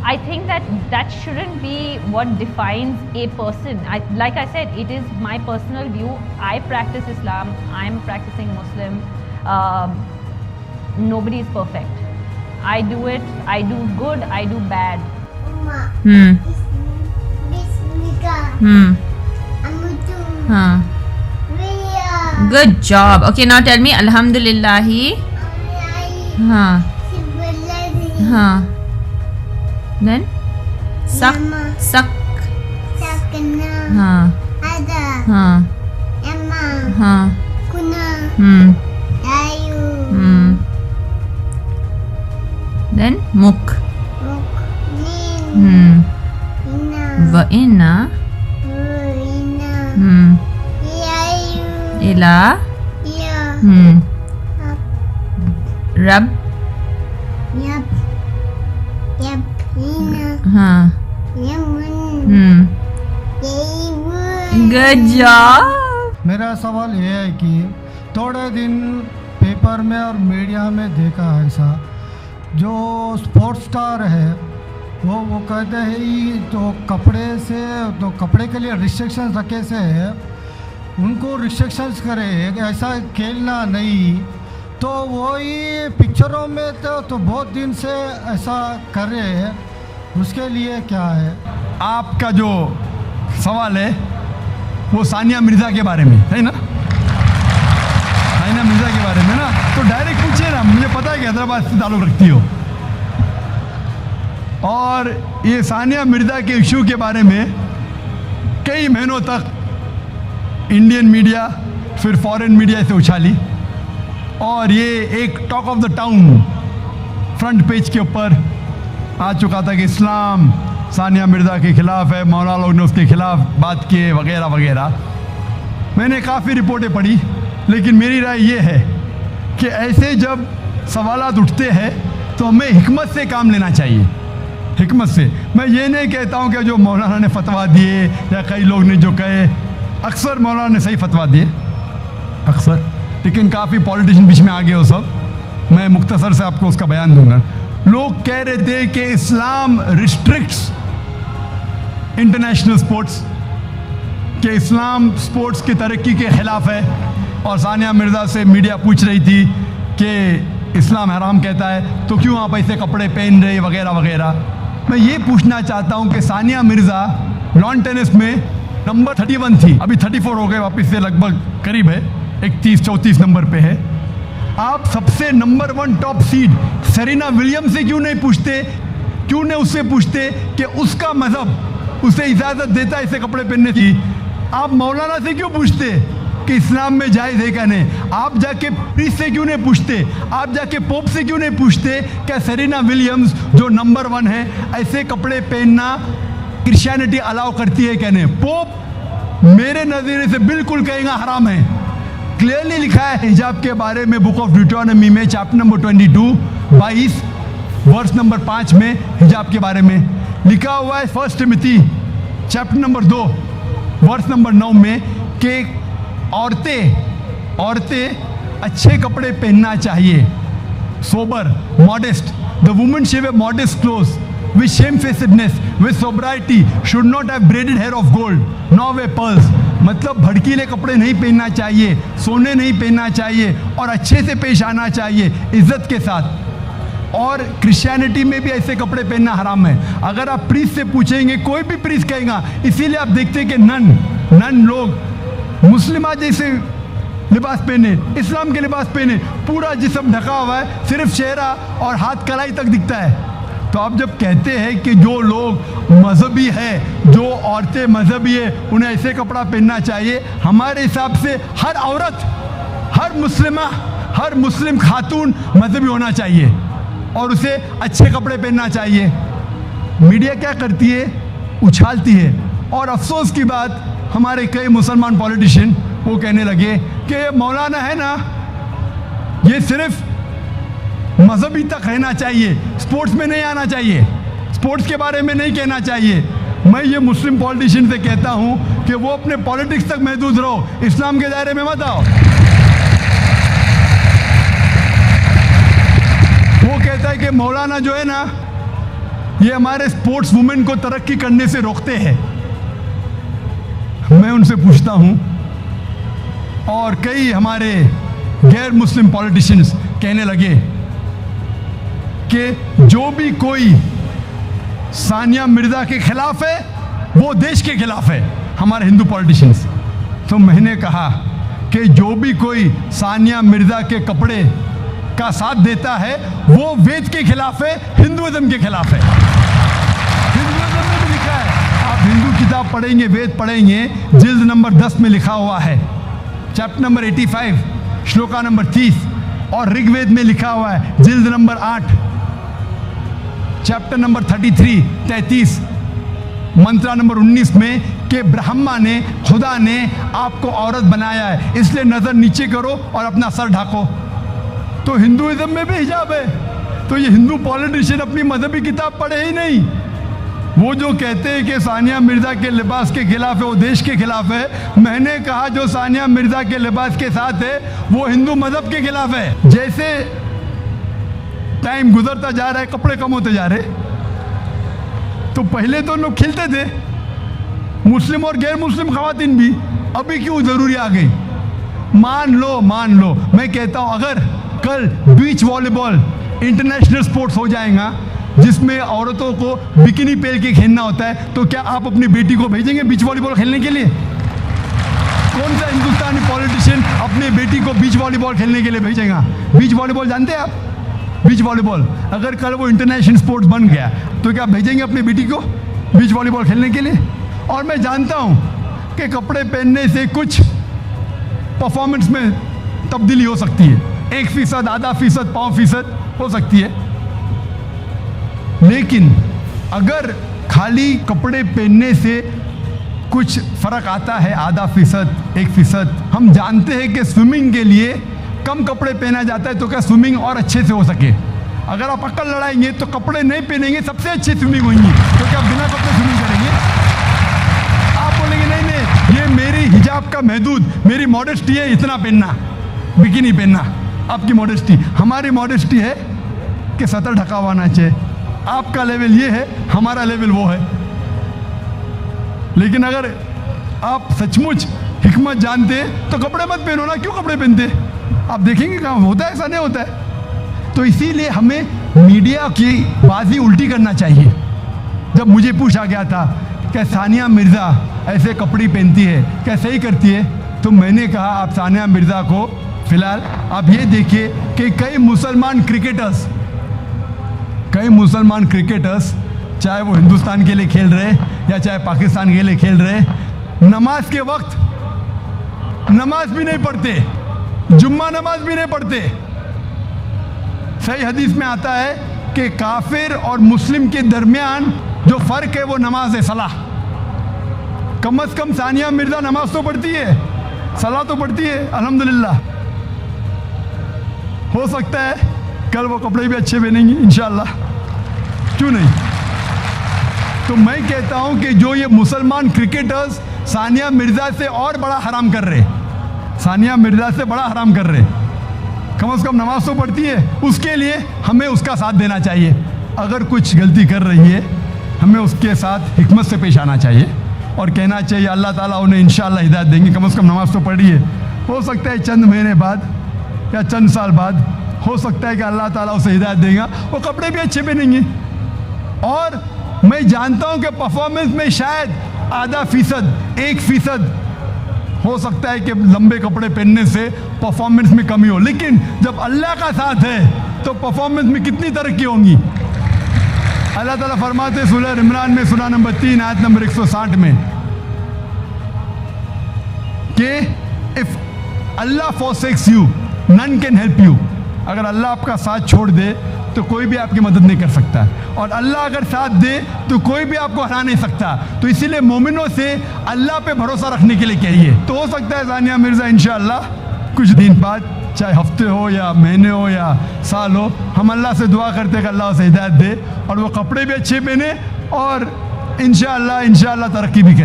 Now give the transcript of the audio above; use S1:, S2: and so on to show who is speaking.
S1: I think that shouldn't be what defines a person. Like I said, it is my personal view. I practice Islam. I'm practicing Muslim. Nobody is perfect. I do it. I do good. I do bad.
S2: Good job. Okay, now tell me Alhamdulillahi. Then sak. Then muk. Wa inna. Ila. Rab. Good job.
S3: मेरा सवाल ये है कि थोड़े दिन paper में और media में देखा है ऐसा, जो स्पोर्ट्स स्टार है वो कहते हैं ये तो कपड़े के लिए रिस्ट्रिक्शंस रखे से है, उनको रिस्ट्रिक्शंस करे ऐसा खेलना नहीं, तो वही पिक्चरों में तो बहुत दिन से ऐसा कर रहे हैं, उसके लिए क्या है?
S4: आपका जो सवाल है वो सानिया मिर्ज़ा के बारे में है ना, सानिया मिर्ज़ा के बारे में ना, तो डायरेक्ट पूछिए ना, मुझे पता है कि हैदराबाद से ताल्लुक़ रखती हो। और ये सानिया मिर्ज़ा के इशू के बारे में कई महीनों तक इंडियन मीडिया फिर फॉरेन मीडिया से उछाली, और ये एक talk of the town front page के ऊपर आ चुका था कि इस्लाम सानिया मिर्ज़ा के ख़िलाफ़ है, मौलाना लोग ने उसके ख़िलाफ़ बात किए वगैरह वगैरह। मैंने काफ़ी रिपोर्टें पढ़ी, लेकिन मेरी राय ये है कि ऐसे जब सवालात उठते हैं तो हमें हिकमत से काम लेना चाहिए, हिकमत से। मैं ये नहीं कहता हूँ कि जो मौलाना ने फतवा दिए या कई लोग ने जो कहे, अक्सर मौलाना ने सही फतवा दिए अक्सर, लेकिन काफ़ी पॉलिटिशियन बीच में आ गए हो सब। मैं मुख्तसर से आपको उसका बयान दूंगा। लोग कह रहे थे कि इस्लाम रिस्ट्रिक्ट्स इंटरनेशनल स्पोर्ट्स, कि इस्लाम स्पोर्ट्स की तरक्की के ख़िलाफ़ है, और सानिया मिर्ज़ा से मीडिया पूछ रही थी कि इस्लाम हराम कहता है तो क्यों आप ऐसे कपड़े पहन रहे वगैरह वगैरह। मैं ये पूछना चाहता हूँ कि सानिया मिर्ज़ा लॉन टेनिस में नंबर 31 थी, अभी 34 हो गए, वापस से लगभग करीब है, 31-34 नंबर पे है। आप सबसे number 1 top seed Serena Williams से क्यों नहीं पूछते, क्यों नहीं उससे पूछते कि उसका मज़हब उसे इजाज़त देता है ऐसे कपड़े पहनने की? आप मौलाना से क्यों पूछते कि इस्लाम में जायज़ है क्या नहीं? आप जाके प्रीस्ट से क्यों नहीं पूछते? आप जाके पोप से क्यों नहीं पूछते क्या सेरेना विलियम्स जो नंबर 1 है ऐसे कपड़े पहनना क्रिश्चियनिटी अलाउ करती है क्या नहीं? पोप मेरे नज़रिए से बिल्कुल कहेगा हराम है। क्लियरली लिखा है हिजाब के बारे में बुक ऑफ ड्यूटोनॉमी में चैप्टर नंबर 22 वर्स नंबर 5 में हिजाब के बारे में लिखा हुआ है। 1 Timothy chapter number 2 verse number 9 में कि औरतें अच्छे कपड़े पहनना चाहिए, sober, modest. The woman should wear modest clothes with shamefacedness, with sobriety, should not have braided hair of gold, nor wear pearls। मतलब भड़कीले कपड़े नहीं पहनना चाहिए, सोने नहीं पहनना चाहिए, और अच्छे से पेश आना चाहिए इज्जत के साथ। और क्रिश्चियनिटी में भी ऐसे कपड़े पहनना हराम है। अगर आप प्रीस्ट से पूछेंगे, कोई भी प्रीस्ट कहेगा, इसीलिए आप देखते हैं कि नन लोग मुस्लिमा जैसे लिबास पहने, इस्लाम के लिबास पहने, पूरा जिस्म ढका हुआ है, सिर्फ चेहरा और हाथ कलाई तक दिखता है। तो आप जब कहते हैं कि जो लोग मजहबी है, जो औरतें मजहबी है, उन्हें ऐसे कपड़ा पहनना चाहिए, हमारे हिसाब से हर औरत, हर मुस्लिम खातून मजहबी होना चाहिए और उसे अच्छे कपड़े पहनना चाहिए। मीडिया क्या करती है? उछालती है। और अफसोस की बात, हमारे कई मुसलमान पॉलिटिशियन वो कहने लगे कि ये मौलाना है ना, ये सिर्फ मजहबी तक रहना चाहिए, स्पोर्ट्स में नहीं आना चाहिए, स्पोर्ट्स के बारे में नहीं कहना चाहिए। मैं ये मुस्लिम पॉलिटिशियन से कहता हूँ कि वो अपने पॉलिटिक्स तक महदूद रहो, इस्लाम के दायरे में मत आओ। वो कहता है कि मौलाना जो है ना ये हमारे स्पोर्ट्स वुमेन को तरक्की करने से रोकते हैं। मैं उनसे पूछता हूं, और कई हमारे गैर मुस्लिम पॉलिटिशियंस कहने लगे कि जो भी कोई सानिया मिर्जा के खिलाफ है वो देश के खिलाफ है, हमारे हिंदू पॉलिटिशियंस। तो मैंने कहा कि जो भी कोई सानिया मिर्जा के कपड़े का साथ देता है वो वेद के खिलाफ है, हिंदुइज्म के खिलाफ है। हिंदुइज्म में भी लिखा है, आप हिंदू किताब पढ़ेंगे, वेद पढ़ेंगे, जिल्द नंबर 10 में लिखा हुआ है, चैप्टर नंबर 85, श्लोका नंबर 30, और ऋग्वेद में लिखा हुआ है जिल्द नंबर 8, चैप्टर नंबर 33, मंत्रा नंबर 19 में, कि ब्रह्मा ने, खुदा ने आपको औरत बनाया है, इसलिए नजर नीचे करो और अपना सर ढाको। तो हिंदुइज्म में भी हिजाब है। तो ये हिंदू पॉलिटिशियन अपनी मजहबी किताब पढ़े ही नहीं। वो जो कहते हैं कि सानिया मिर्जा के लिबास के खिलाफ है वो देश के खिलाफ है, मैंने कहा जो सानिया मिर्जा के लिबास के साथ है वो हिंदू मजहब के खिलाफ है। जैसे टाइम गुजरता जा रहा है, कपड़े कम होते जा रहे, तो पहले तो लोग खिलते थे, मुस्लिम और गैर मुस्लिम खवातीन भी, अभी क्यों जरूरी आ गई? मान लो, मैं कहता हूं अगर कल बीच वॉलीबॉल इंटरनेशनल स्पोर्ट्स हो जाएगा जिसमें औरतों को बिकिनी पहन के खेलना होता है, तो क्या आप अपनी बेटी को भेजेंगे बीच वॉलीबॉल खेलने के लिए? कौन सा हिंदुस्तानी पॉलिटिशियन अपनी बेटी को बीच वॉलीबॉल खेलने के लिए भेजेगा? बीच वॉलीबॉल जानते हैं आप? बीच वॉलीबॉल अगर कल वो इंटरनेशनल स्पोर्ट्स बन गया तो क्या भेजेंगे अपनी बेटी को बीच वॉलीबॉल खेलने के लिए? और मैं जानता हूं कि कपड़े पहनने से कुछ परफॉर्मेंस में तब्दीली हो सकती है, 1%, आधा फीसद, 5% हो सकती है, लेकिन अगर खाली कपड़े पहनने से कुछ फर्क आता है, आधा फीसद, 1%, हम जानते हैं कि स्विमिंग के लिए कम कपड़े पहना जाता है तो क्या स्विमिंग और अच्छे से हो सके? अगर आप अक्ल लड़ाएंगे तो कपड़े नहीं पहनेंगे, सबसे अच्छी स्विमिंग होगी, तो क्या बिना कपड़े स्विमिंग करेंगे? आप बोलेंगे नहीं, ये मेरी हिजाब का महदूद, मेरी मॉडेस्टी है इतना पहनना, बिकिनी पहनना, आपकी मॉडेस्टी। हमारी मॉडेस्टी है कि सतर ढका हुआ होना चाहिए। आपका लेवल ये है, हमारा लेवल वो है। लेकिन अगर आप सचमुच हिकमत जानते तो कपड़े मत पहनो ना, क्यों कपड़े पहनते? आप देखेंगे कहाँ होता है, ऐसा नहीं होता है। तो इसीलिए हमें मीडिया की बाजी उल्टी करना चाहिए। जब मुझे पूछा गया था कि सानिया मिर्ज़ा ऐसे कपड़े पहनती है, क्या सही करती है, तो मैंने कहा आप सानिया मिर्ज़ा को फिलहाल आप ये देखिए कि कई मुसलमान क्रिकेटर्स चाहे वो हिंदुस्तान के लिए खेल रहे या चाहे पाकिस्तान के लिए खेल रहे, नमाज के वक्त नमाज भी नहीं पढ़ते, जुम्मा नमाज भी नहीं पढ़ते। सही हदीस में आता है कि काफिर और मुस्लिम के दरमियान जो फर्क है वो नमाज है, सलाह। कम से कम सानिया मिर्जा नमाज तो पढ़ती है, सलाह तो पढ़ती है, अल्हम्दुलिल्लाह। हो सकता है कल वो कपड़े भी अच्छे पहनेंगी इंशाअल्लाह, क्यों नहीं? तो मैं कहता हूं कि जो ये मुसलमान क्रिकेटर्स सानिया मिर्जा से और बड़ा हराम कर रहे, सानिया मिर्जा से बड़ा हराम कर रहे, कम से कम नमाज तो पढ़ती है, उसके लिए हमें उसका साथ देना चाहिए। अगर कुछ गलती कर रही है हमें उसके साथ हिकमत से पेश आना चाहिए और कहना चाहिए अल्लाह ताला उन्हें इंशाअल्लाह हिदायत देंगे, कम से कम नमाज तो पढ़ी है। हो सकता है चंद महीने बाद या चंद साल बाद हो सकता है कि अल्लाह ताला उसे हिदायत देगा, वो कपड़े भी अच्छे पहनेंगे। और मैं जानता हूं कि परफॉर्मेंस में शायद आधा फीसद, 1% हो सकता है कि लंबे कपड़े पहनने से परफॉर्मेंस में कमी हो, लेकिन जब अल्लाह का साथ है तो परफॉर्मेंस में कितनी तरक्की होंगी। अल्लाह ताला फरमाते सूरह इमरान में सूरह नंबर 3 आयत नंबर 160 में कि if Allah forsakes you none can help you, अगर अल्लाह आपका साथ छोड़ दे तो कोई भी आपकी मदद नहीं कर सकता, और अल्लाह अगर साथ दे तो कोई भी आपको हरा नहीं सकता। तो इसीलिए मोमिनों से अल्लाह पे भरोसा रखने के लिए कहिए। तो हो सकता है सानिया मिर्ज़ा इंशाअल्लाह कुछ दिन बाद, चाहे हफ्ते हो या महीने हो या साल हो, हम अल्लाह से दुआ करते हैं कि अल्लाह उसे हिदायत दे और वो कपड़े भी अच्छे पहने और इंशाअल्लाह तरक्की भी करे।